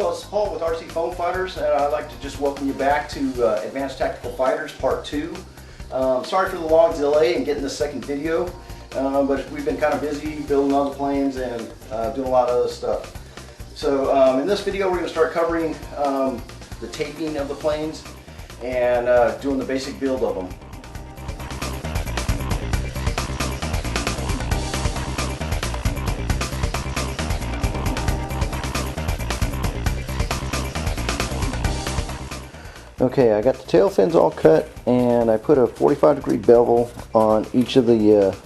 Hello, it's Paul with rcFoamFighters, and I'd like to just welcome you back to Advanced Tactical Fighters Part 2. Sorry for the long delay in getting this second video, but we've been kind of busy building other planes and doing a lot of other stuff. So in this video we're going to start covering the taping of the planes and doing the basic build of them. Okay, I got the tail fins all cut, and I put a 45-degree bevel on each of the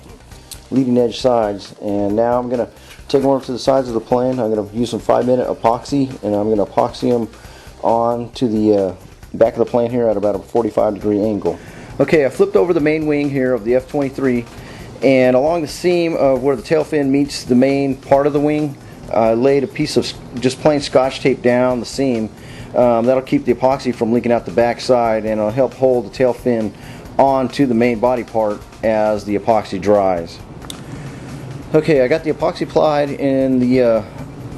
leading edge sides, and now I'm going to take them over to the sides of the plane. I'm going to use some 5-minute epoxy, and I'm going to epoxy them onto the back of the plane here at about a 45-degree angle. Okay, I flipped over the main wing here of the F-23, and along the seam of where the tail fin meets the main part of the wing, I laid a piece of just plain Scotch tape down the seam. That'll keep the epoxy from leaking out the back side, and it'll help hold the tail fin onto the main body part as the epoxy dries. Okay, I got the epoxy applied in the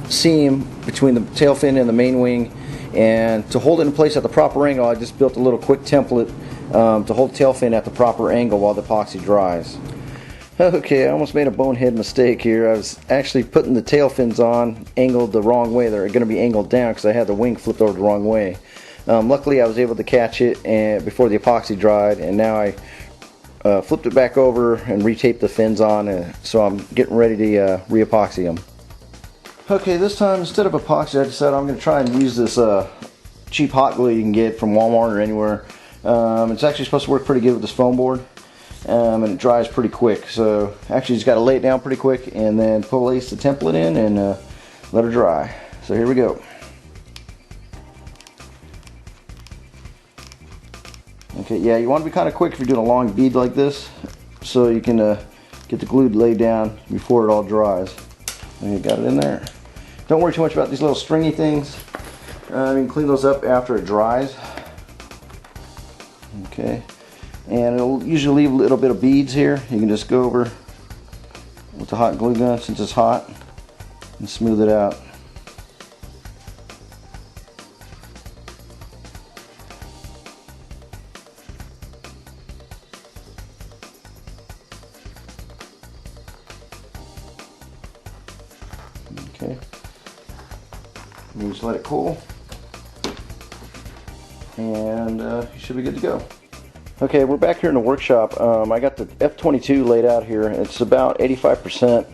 seam between the tail fin and the main wing, and to hold it in place at the proper angle I just built a little quick template to hold the tail fin at the proper angle while the epoxy dries. Okay, I almost made a bonehead mistake here. I was actually putting the tail fins on angled the wrong way. They're going to be angled down because I had the wing flipped over the wrong way. Luckily I was able to catch it before the epoxy dried, and now I flipped it back over and retaped the fins on, so I'm getting ready to re-epoxy them. Okay, this time instead of epoxy I decided I'm going to try and use this cheap hot glue you can get from Walmart or anywhere. It's actually supposed to work pretty good with this foam board. And it dries pretty quick, so actually just got to lay it down pretty quick and then place the template in and let her dry. So here we go. Okay, yeah, you want to be kind of quick if you're doing a long bead like this, so you can get the glue laid down before it all dries. Okay, got it in there. Don't worry too much about these little stringy things. You can clean those up after it dries. Okay. And it'll usually leave a little bit of beads here. You can just go over with the hot glue gun since it's hot and smooth it out. Okay. You just let it cool, and you should be good to go. Okay, we're back here in the workshop. I got the F-22 laid out here. It's about 85%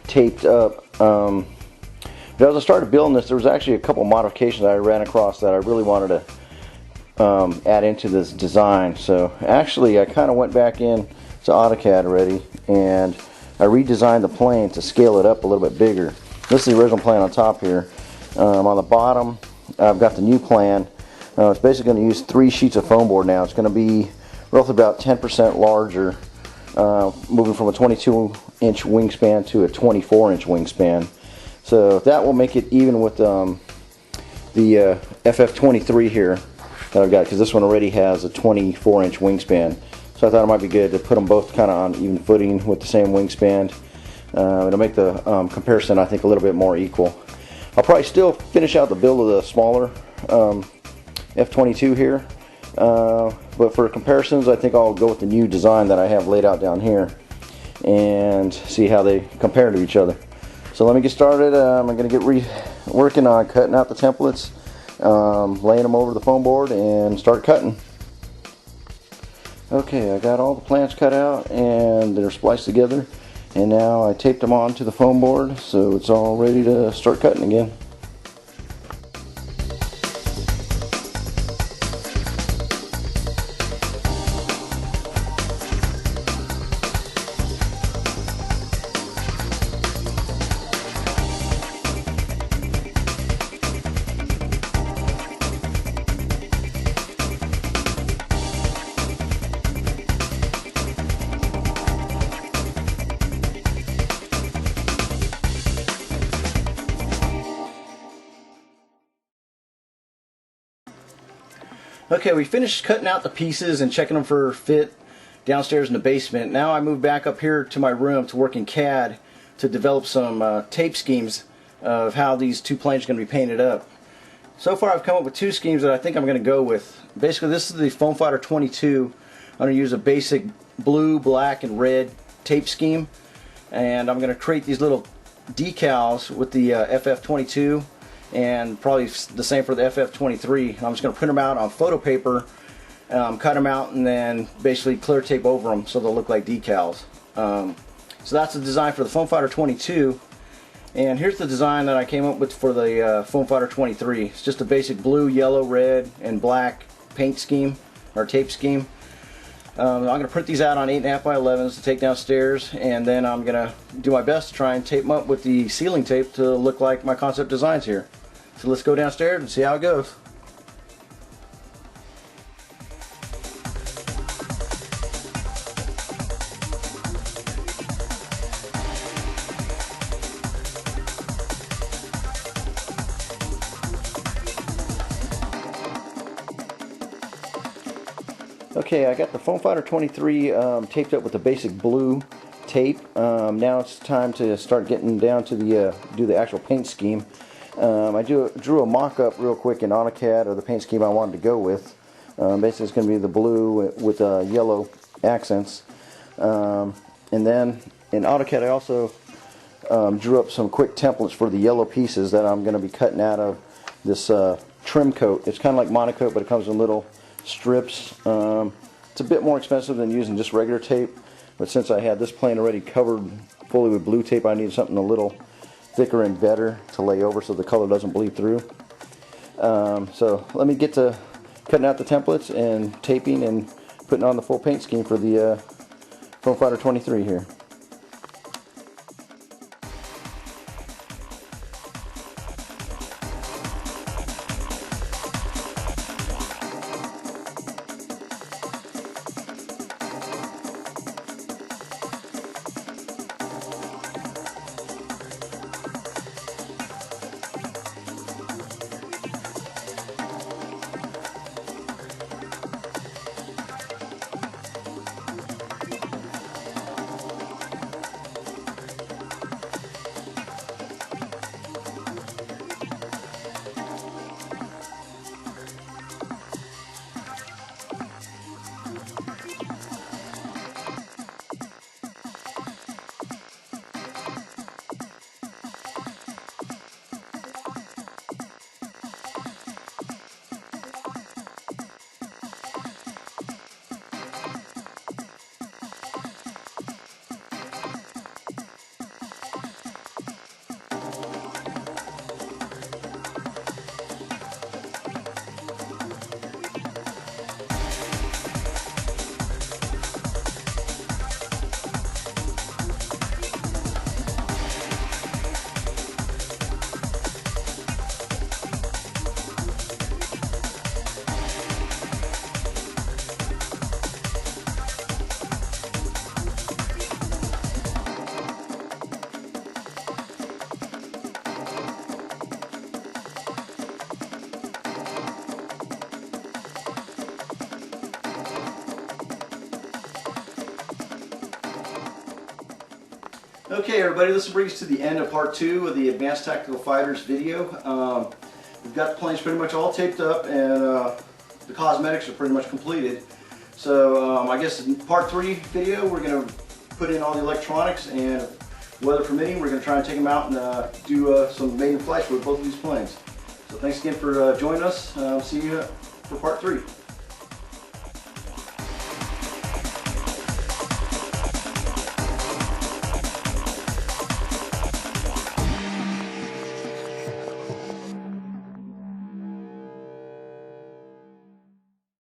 taped up. But as I started building this, there was actually a couple modifications I ran across that I really wanted to add into this design. So actually I kind of went back in to AutoCAD already, and I redesigned the plane to scale it up a little bit bigger. This is the original plan on top here. On the bottom I've got the new plan. It's basically going to use 3 sheets of foam board now. It's going to be roughly about 10% larger, moving from a 22-inch wingspan to a 24-inch wingspan. So that will make it even with the FF-23 here that I've got, because this one already has a 24-inch wingspan. So I thought it might be good to put them both kind of on even footing with the same wingspan. It'll make the comparison, I think, a little bit more equal. I'll probably still finish out the build of the smaller F-22 here, but for comparisons I think I'll go with the new design that I have laid out down here and see how they compare to each other. So let me get started. I'm going to get working on cutting out the templates, laying them over the foam board, and start cutting. Okay, I got all the plans cut out and they're spliced together, and now I taped them onto the foam board, so it's all ready to start cutting again. Okay, we finished cutting out the pieces and checking them for fit downstairs in the basement. Now I moved back up here to my room to work in CAD to develop some tape schemes of how these two planes are going to be painted up. So far I've come up with two schemes that I think I'm going to go with. Basically this is the FF-22. I'm going to use a basic blue, black, and red tape scheme, and I'm going to create these little decals with the FF-22 and probably the same for the FF-23. I'm just going to print them out on photo paper, cut them out, and then basically clear tape over them so they'll look like decals. So that's the design for the FF-22. And here's the design that I came up with for the FF-23. It's just a basic blue, yellow, red, and black paint scheme, or tape scheme. I'm going to print these out on 8.5 by 11s to take downstairs, and then I'm going to do my best to try and tape them up with the sealing tape to look like my concept designs here. So let's go downstairs and see how it goes. Okay, I got the FF-23 taped up with the basic blue tape. Now it's time to start getting down to the do the actual paint scheme. I drew a mock-up real quick in AutoCAD of the paint scheme I wanted to go with. Basically it's going to be the blue with yellow accents. And then in AutoCAD I also drew up some quick templates for the yellow pieces that I'm going to be cutting out of this trim coat. It's kind of like monocoat, but it comes in little strips. It's a bit more expensive than using just regular tape, but since I had this plane already covered fully with blue tape, I needed something a little thicker and better to lay over so the color doesn't bleed through. So let me get to cutting out the templates and taping and putting on the full paint scheme for the FF-23 here. Okay everybody, this brings us to the end of part 2 of the Advanced Tactical Fighters video. We've got the planes pretty much all taped up, and the cosmetics are pretty much completed. So I guess in part 3 video we're going to put in all the electronics, and weather permitting we're going to try and take them out and do some maiden flights with both of these planes. So thanks again for joining us. See you for part 3.